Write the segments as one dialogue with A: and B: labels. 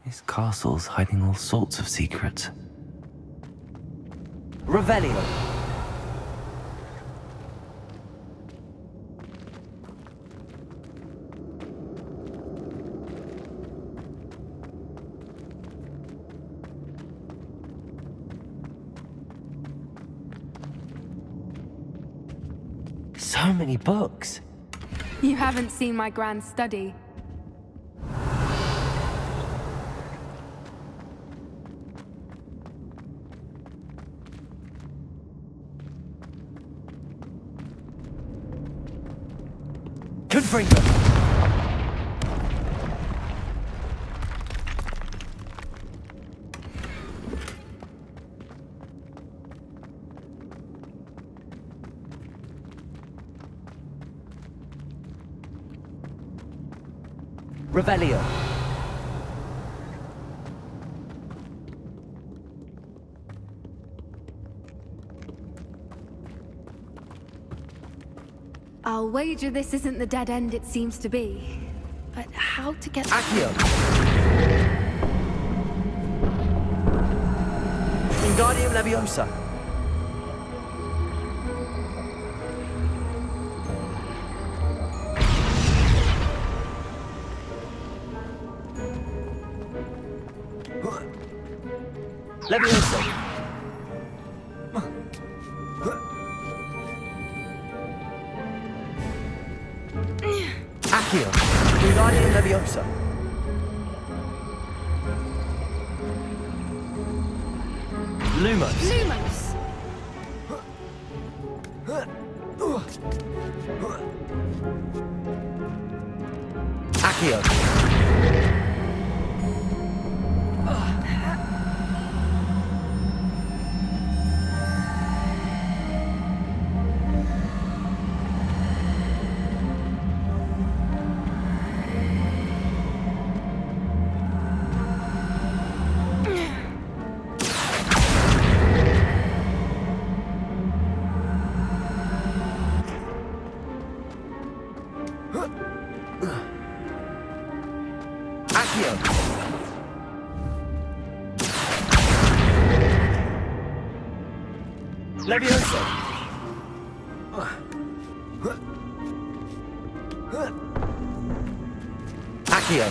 A: This castle's hiding all sorts of secrets.
B: Revelio. So many books.
C: You haven't seen my grand study.
B: Could bring them. Revelio.
C: I'll wager this isn't the dead end it seems to be. But how to get...
B: Accio. Wingardium Leviosa. Leviosa. Accio. Wingardium Leviosa. Lumos.
C: Lumos!
B: Accio. Accio. Leviosa. Accio.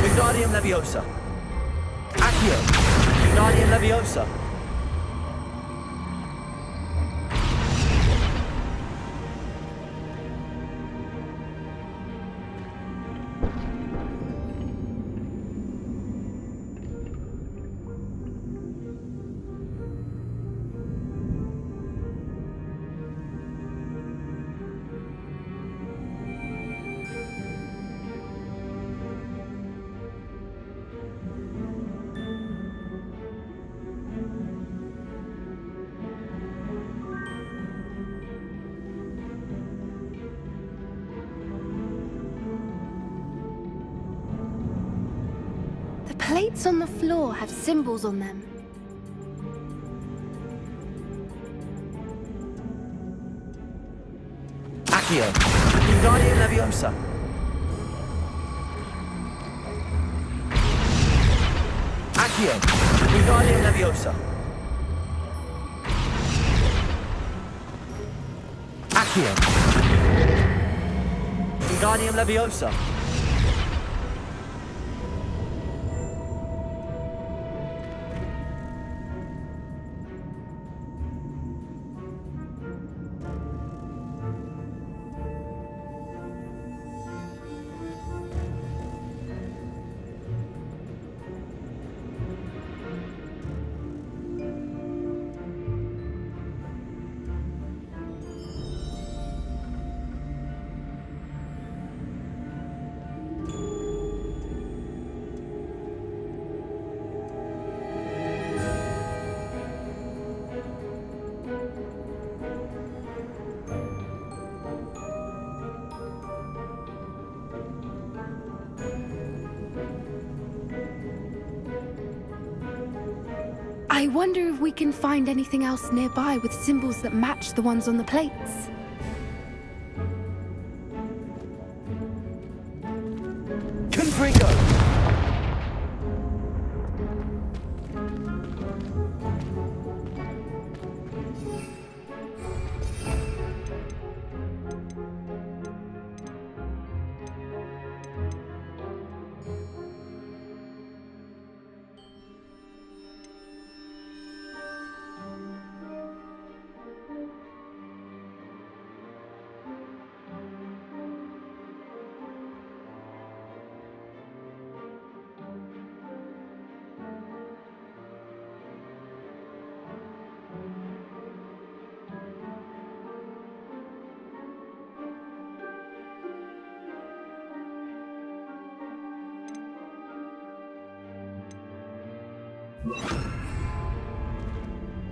B: Wingardium Leviosa. Accio. Wingardium Leviosa.
C: The plates on the floor have symbols on them.
B: Accio. Wingardium Leviosa. Accio. Wingardium Leviosa. Accio. Wingardium Leviosa.
C: I wonder if we can find anything else nearby with symbols that match the ones on the plates.
B: Confringo!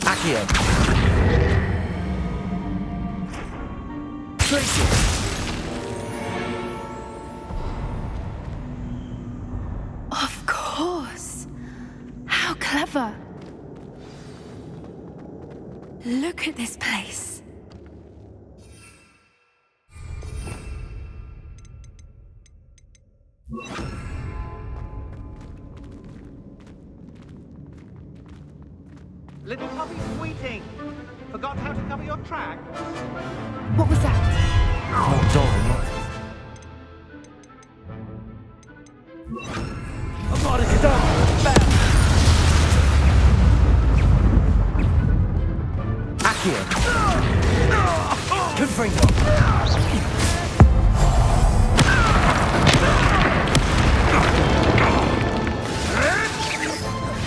B: Accio. Tracy.
C: Of course. How clever. Look at this place.
D: Little puppy sweeting. Forgot how to cover your tracks?
C: What was that?
B: Oh, darling. I'm not a Kedavra. Accio. Confringo.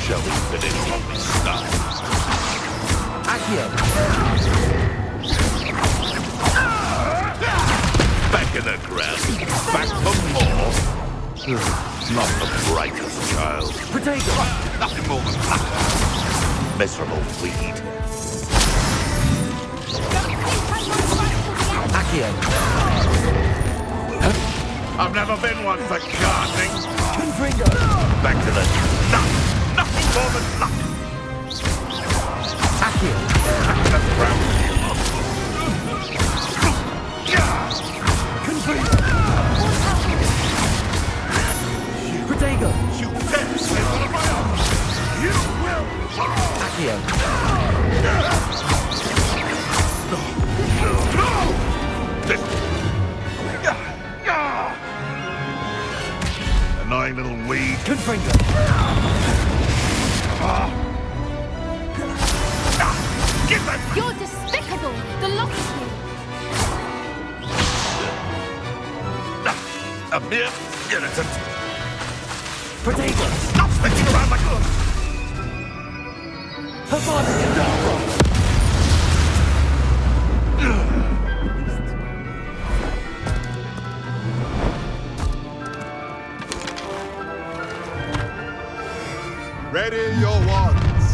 E: Shall we finish what we start?
B: Accio.
E: Back in the ground. Back for more. Not the brightest child.
B: Protego.
E: Nothing more than that. Miserable weed.
B: Accio.
E: I've never been one for gardening.
B: Confringo.
E: Back to the nothing more than nothing.
B: Accio.
E: Back to the ground.
B: Confringo. Protego.
E: You dare say one of my own. You will.
B: Accio.
E: No! This... Annoying little weed.
B: Confringo.
E: Give that...
C: You're despicable. The lot of you.
E: A mere irritant.
B: Protego.
E: Stop sticking around like a...
B: Havana Kedavra.
F: Ready your wands.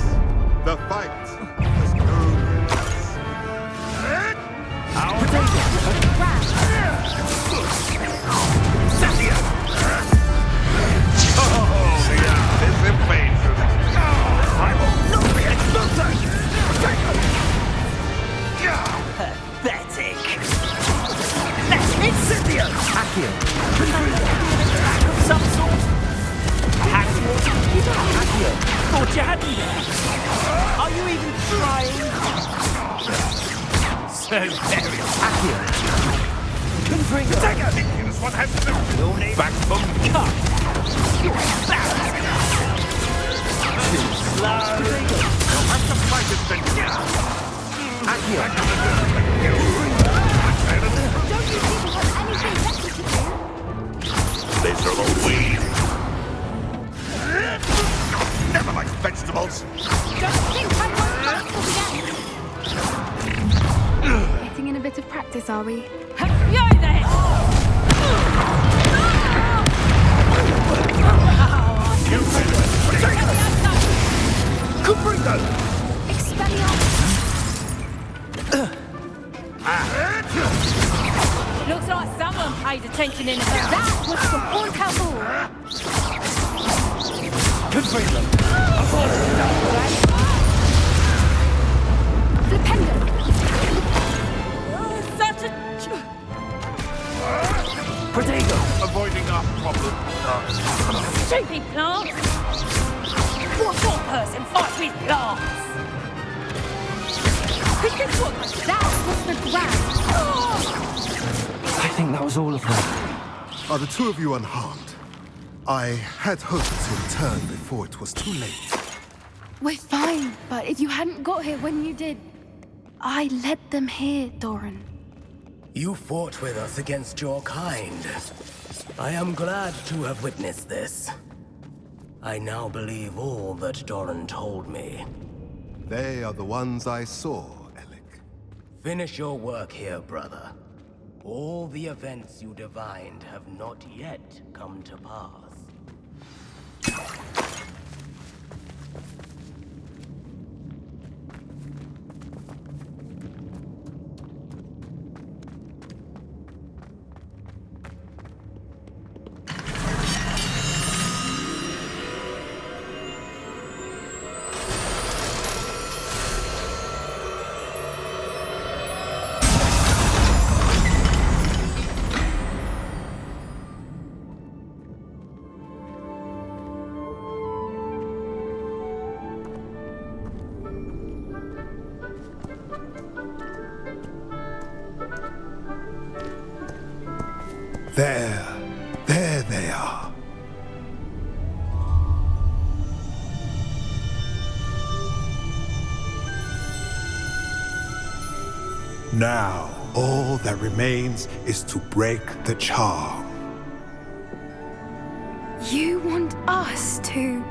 F: The fight is over.
E: Anticipation. I will not be explosive.
B: Pathetic. Incendio. Accio.
G: Attack of some sort? Perhaps you ought to give up.
B: Accio.
G: Thought you had me there. Are you even trying? So very.
B: Accio. Confringo.
E: Here's what has to do.
G: Your name
E: Back from...
G: Cut. You're embarrassing. Too slow.
E: You'll have to fight it then.
B: Accio.
C: Don't you people have anything better to do?
E: Miserable weed. Never liked vegetables.
C: Don't think I won't battle again. Getting in a bit of practice, are we?
H: Yo there!
E: Confringo!
C: Expelliarmus!
H: Looks like someone paid attention in a hurry.
C: That was from Haunted Hall!
B: Confringo.
C: Flipendo!
H: Such a...
B: Protego.
E: Avoiding our problem.
C: Good one! That was the grab!
B: I think that was all of them.
F: Are the two of you unharmed? I had hoped to return before it was too late.
C: We're fine, but if you hadn't got here when you did, I led them here, Doran.
I: You fought with us against your kind. I am glad to have witnessed this. I now believe all that Doran told me.
F: They are the ones I saw, Alec.
I: Finish your work here, brother. All the events you divined have not yet come to pass.
F: There they are. Now, all that remains is to break the charm.
C: You want us to...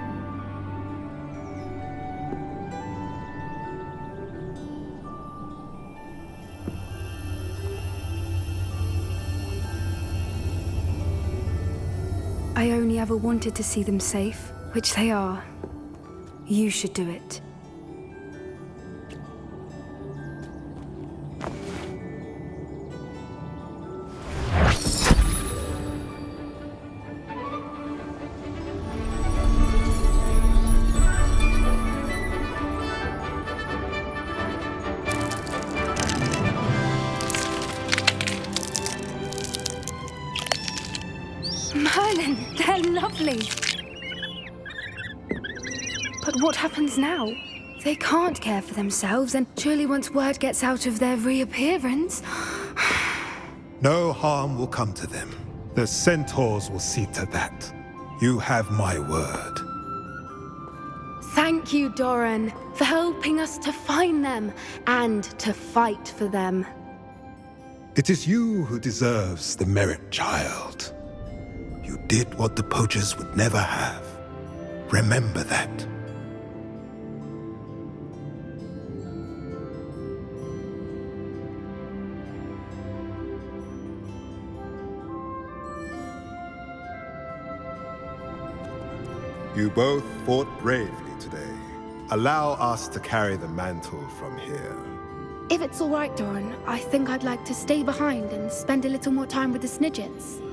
C: I only ever wanted to see them safe, which they are. You should do it. Merlin, they're lovely. But what happens now? They can't care for themselves, and surely once word gets out of their reappearance...
F: No harm will come to them. The centaurs will see to that. You have my word.
C: Thank you, Doran, for helping us to find them and to fight for them.
F: It is you who deserves the merit, child. You did what the poachers would never have. Remember that. You both fought bravely today. Allow us to carry the mantle from here.
C: If it's all right, Doran, I think I'd like to stay behind and spend a little more time with the Snidgets.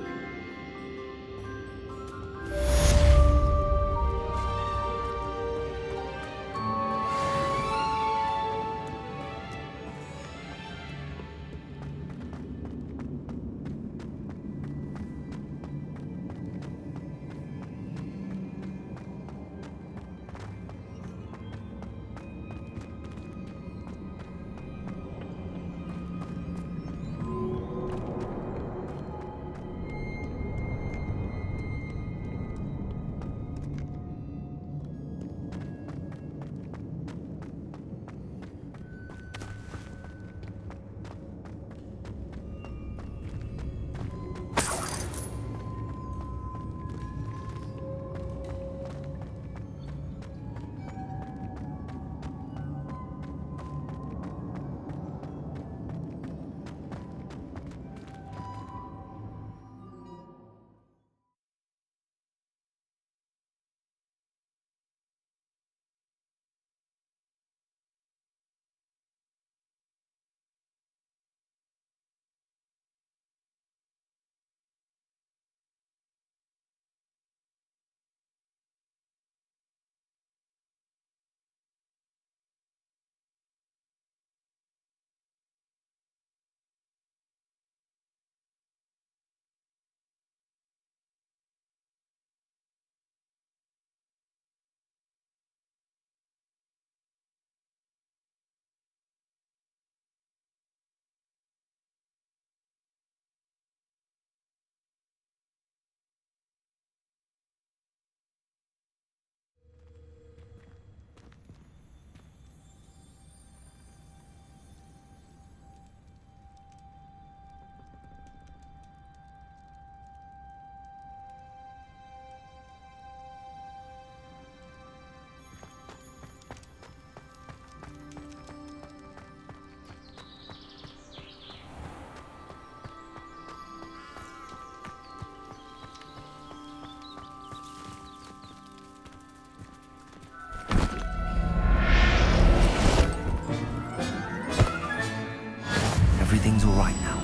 B: everything's all right now.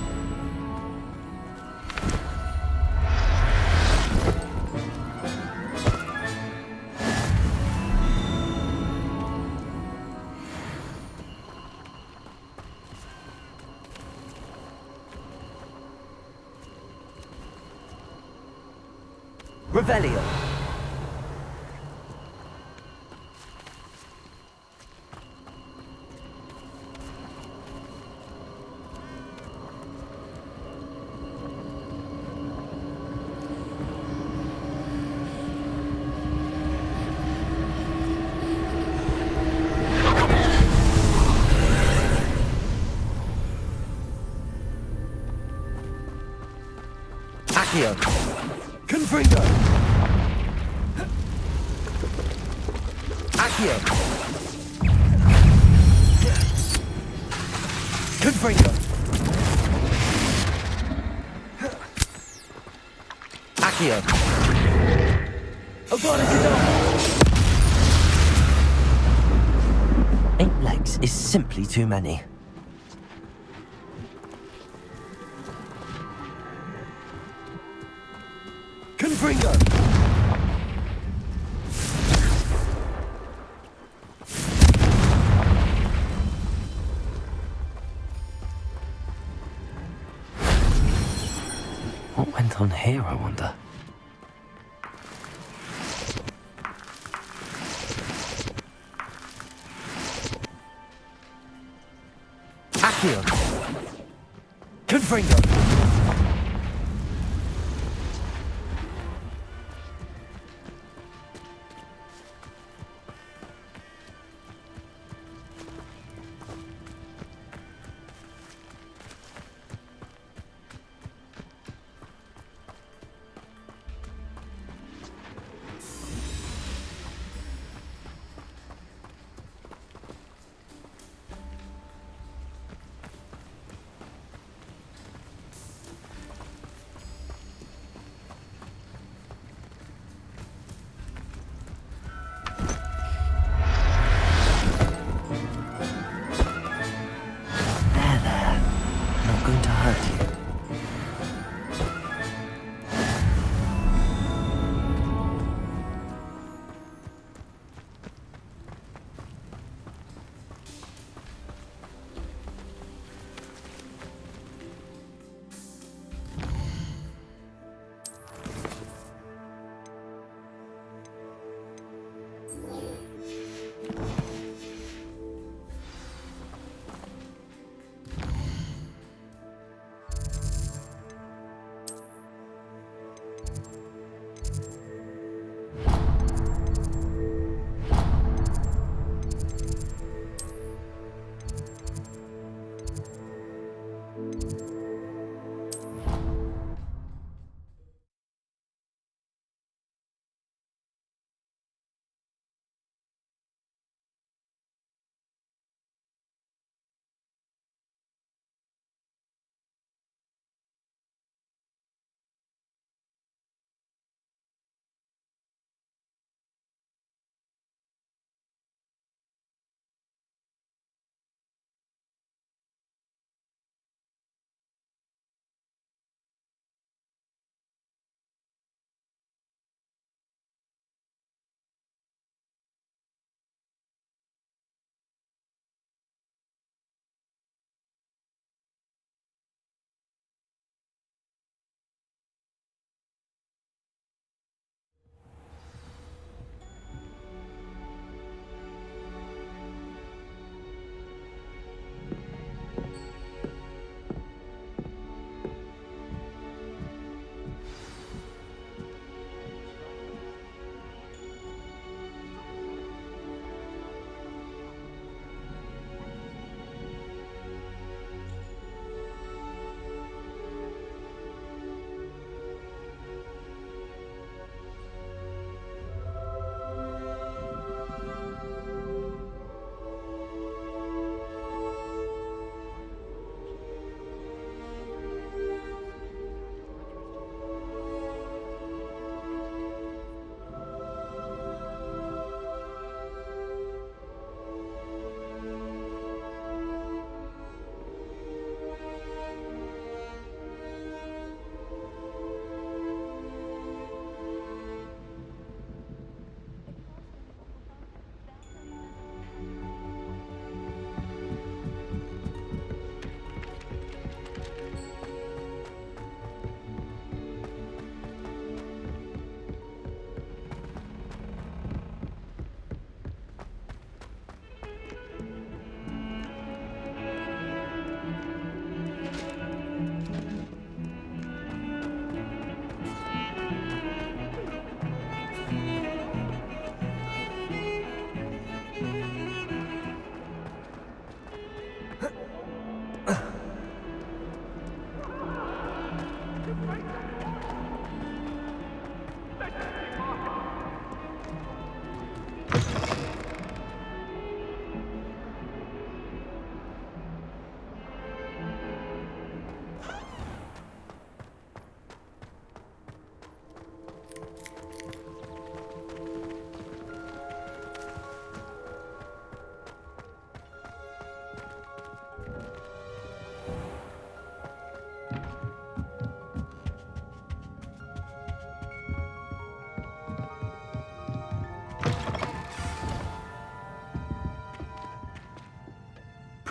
B: Revelio. Accio. Confringo. Accio. Confringo. Accio. Eight legs is simply too many. Confringo.
A: What went on here, I wonder?
B: Accio. Confringo.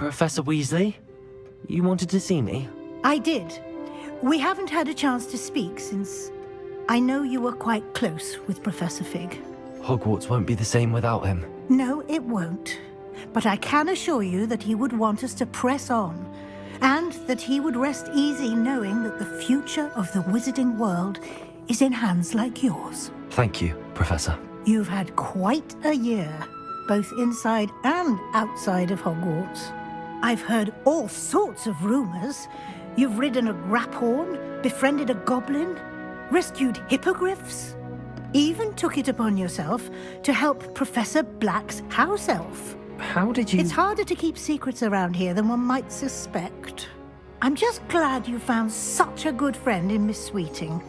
A: Professor Weasley? You wanted to see me?
J: I did. We haven't had a chance to speak since I know you were quite close with Professor Fig.
A: Hogwarts won't be the same without him.
J: No, it won't. But I can assure you that he would want us to press on, and that he would rest easy knowing that the future of the wizarding world is in hands like yours.
A: Thank you, Professor.
J: You've had quite a year, both inside and outside of Hogwarts. I've heard all sorts of rumors. You've ridden a graphorn, befriended a goblin, rescued hippogriffs, even took it upon yourself to help Professor Black's house elf.
A: How did you...
J: It's harder to keep secrets around here than one might suspect. I'm just glad you found such a good friend in Miss Sweeting.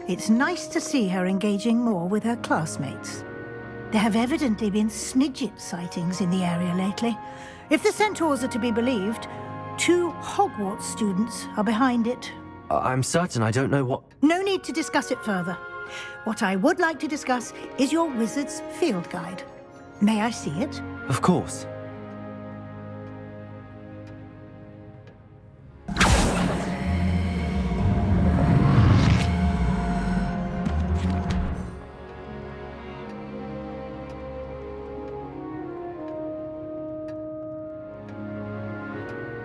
J: It's nice to see her engaging more with her classmates. There have evidently been Snidget sightings in the area lately. If the centaurs are to be believed, 2 Hogwarts students are behind it.
A: I'm certain I don't know what...
J: No need to discuss it further. What I would like to discuss is your wizard's field guide. May I see it?
A: Of course.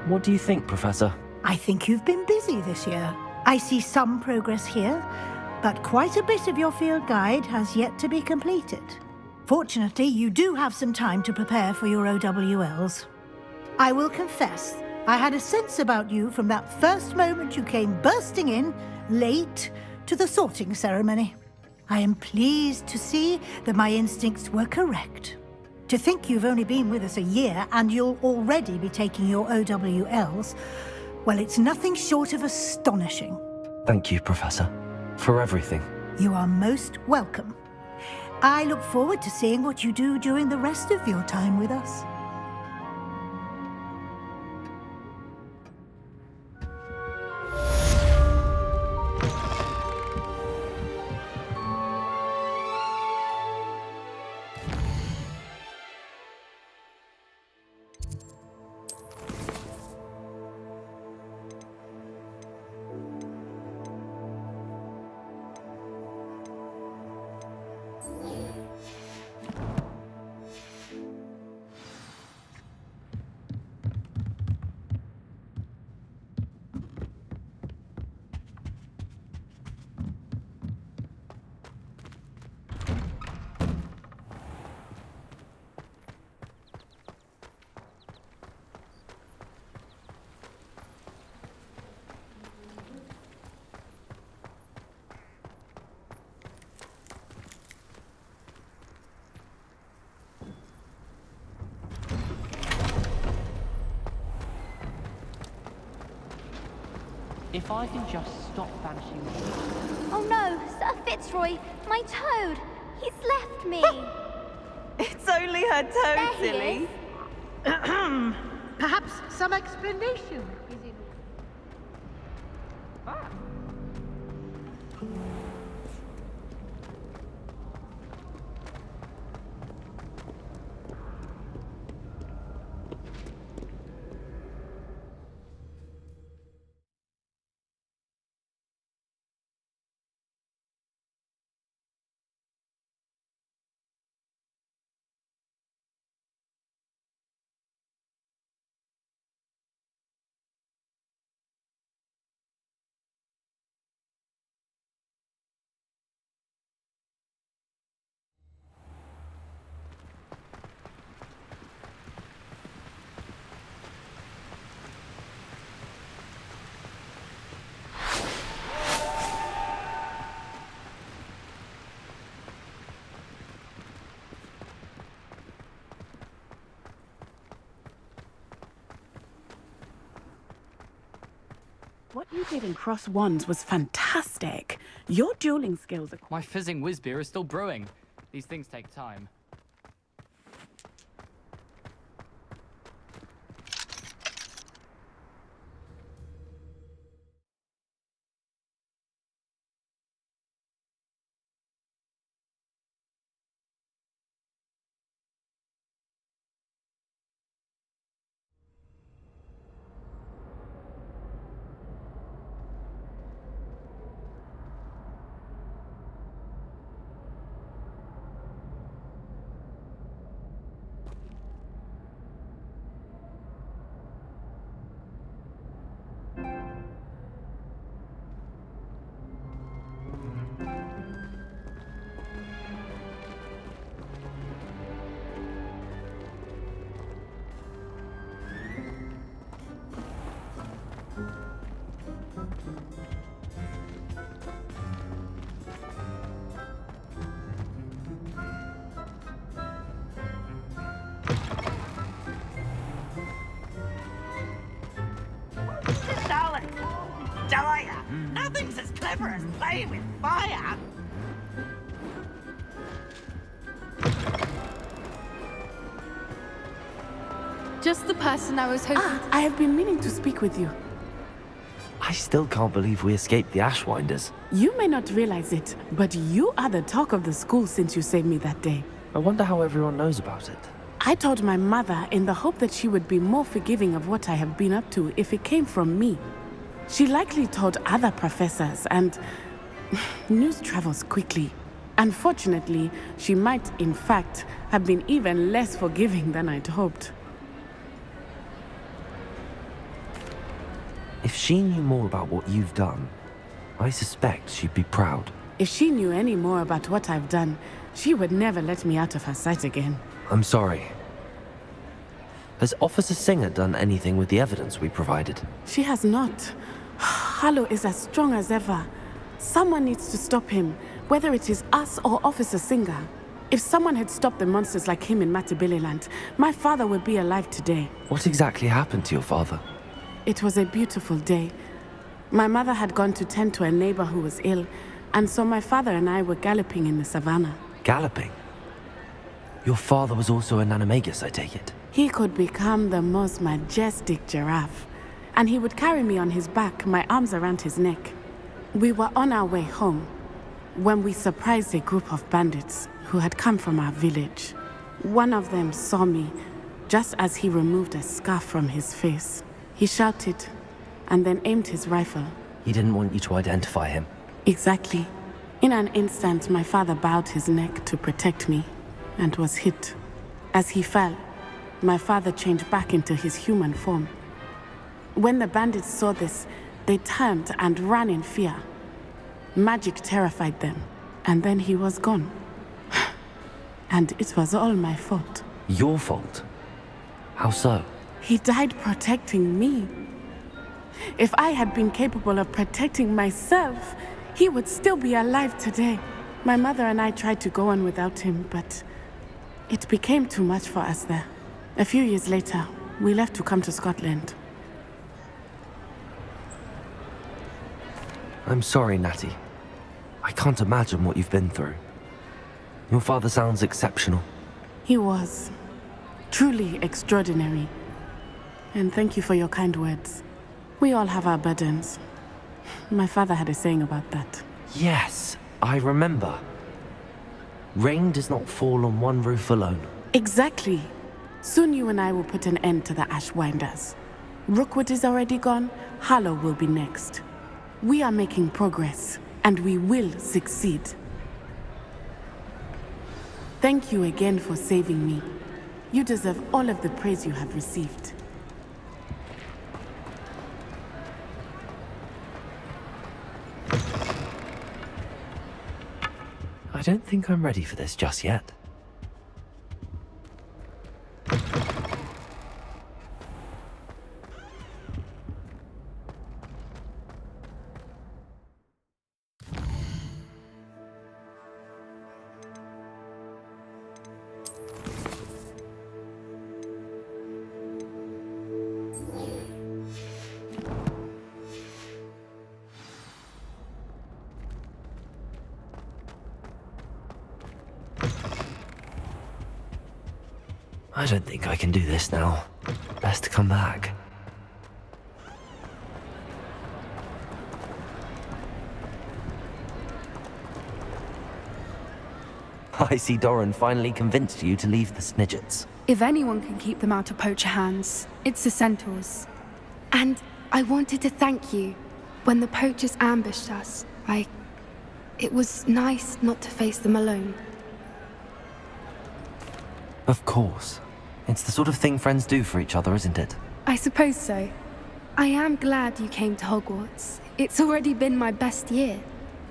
A: What do you think, Professor?
J: I think you've been busy this year. I see some progress here, but quite a bit of your field guide has yet to be completed. Fortunately, you do have some time to prepare for your OWLs. I will confess, I had a sense about you from that first moment you came bursting in, late, to the sorting ceremony. I am pleased to see that my instincts were correct. To think you've only been with us a year and you'll already be taking your OWLs, well, it's nothing short of astonishing.
A: Thank you, Professor, for everything.
J: You are most welcome. I look forward to seeing what you do during the rest of your time with us.
G: If I can just stop vanishing.
K: Oh no, Sir Fitzroy, my toad! He's left me!
L: It's only her toad,
K: There he
L: silly.
K: is.
J: Perhaps some explanation is in order.
M: What you did in Cross Wands was fantastic. Your dueling skills are...
N: My fizzing whiz beer is still brewing. These things take time.
G: dire. Nothing's as clever as playing with fire.
C: Just the person I was hoping.
M: I have been meaning to speak with you.
A: I still can't believe we escaped the Ashwinders.
M: You may not realize it, but you are the talk of the school since you saved me that day.
A: I wonder how everyone knows about it.
M: I told my mother in the hope that she would be more forgiving of what I have been up to if it came from me. She likely told other professors, and news travels quickly. Unfortunately, she might, in fact, have been even less forgiving than I'd hoped.
A: If she knew more about what you've done, I suspect she'd be proud.
M: If she knew any more about what I've done, she would never let me out of her sight again.
A: I'm sorry. Has Officer Singer done anything with the evidence we provided?
M: She has not. Harlow is as strong as ever. Someone needs to stop him, whether it is us or Officer Singer. If someone had stopped the monsters like him in Matabeleland, my father would be alive today.
A: What exactly happened to your father?
M: It was a beautiful day. My mother had gone to tend to a neighbor who was ill, and so my father and I were galloping in the savannah.
A: Galloping? Your father was also an animagus, I take it?
M: He could become the most majestic giraffe, and he would carry me on his back, my arms around his neck. We were on our way home when we surprised a group of bandits who had come from our village. One of them saw me just as he removed a scarf from his face. He shouted and then aimed his rifle.
A: He didn't want you to identify him.
M: Exactly. In an instant, my father bowed his neck to protect me and was hit. As he fell, my father changed back into his human form. When the bandits saw this, they turned and ran in fear. Magic terrified them, and then he was gone. And it was all my fault.
A: Your fault? How so?
M: He died protecting me. If I had been capable of protecting myself, he would still be alive today. My mother and I tried to go on without him, but it became too much for us there. A few years later, we left to come to Scotland.
A: I'm sorry, Natty. I can't imagine what you've been through. Your father sounds exceptional.
M: He was. Truly extraordinary. And thank you for your kind words. We all have our burdens. My father had a saying about that.
A: Yes, I remember. Rain does not fall on one roof alone.
M: Exactly. Soon you and I will put an end to the Ashwinders. Rookwood is already gone. Harlow will be next. We are making progress, and we will succeed. Thank you again for saving me. You deserve all of the praise you have received.
A: I don't think I'm ready for this just yet. I don't think I can do this now. Best to come back. I see Doran finally convinced you to leave the Snidgets.
C: If anyone can keep them out of poacher hands, it's the centaurs. And I wanted to thank you. When the poachers ambushed us, it was nice not to face them alone.
A: Of course. It's the sort of thing friends do for each other, isn't it?
C: I suppose so. I am glad you came to Hogwarts. It's already been my best year.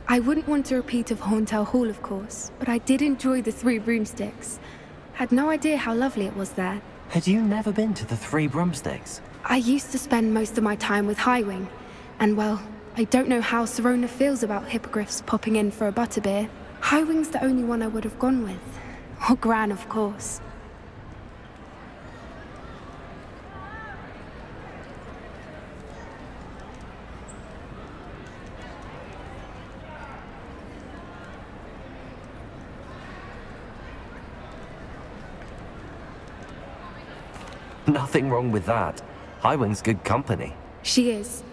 C: I wouldn't want a repeat of Horntail Hall, of course, but I did enjoy the Three Broomsticks. Had no idea how lovely it was there.
A: Had you never been to the Three Broomsticks?
C: I used to spend most of my time with Highwing, and well, I don't know how Serona feels about hippogriffs popping in for a butterbeer. Highwing's the only one I would have gone with. Or Gran, of course.
A: Nothing wrong with that. Highwing's good company.
C: She is.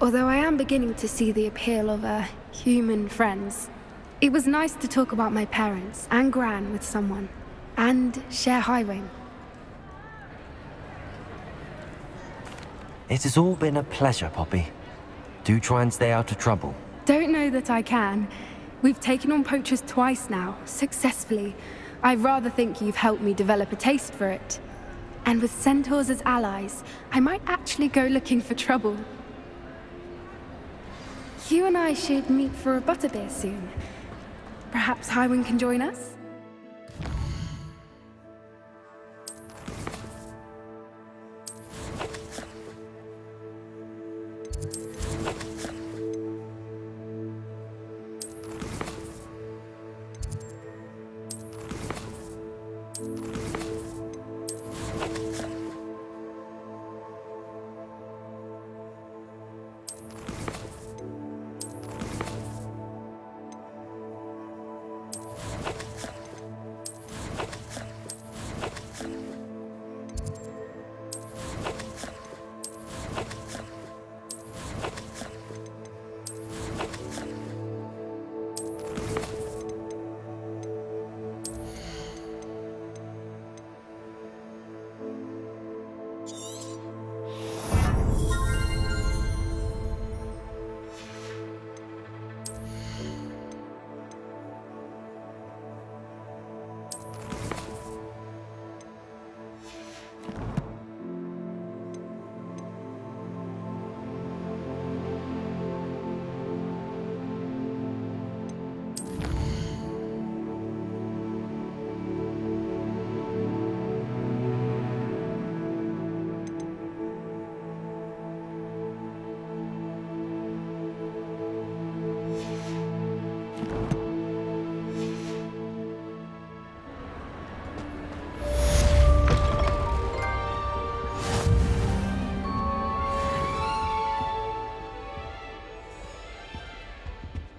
C: Although I am beginning to see the appeal of human friends. It was nice to talk about my parents and Gran with someone. And share Highwing.
A: It has all been a pleasure, Poppy. Do try and stay out of trouble.
C: Don't know that I can. We've taken on poachers twice now, successfully. I rather think you've helped me develop a taste for it. And with centaurs as allies, I might actually go looking for trouble. You and I should meet for a butterbeer soon. Perhaps Highwing can join us?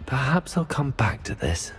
A: Perhaps I'll come back to this.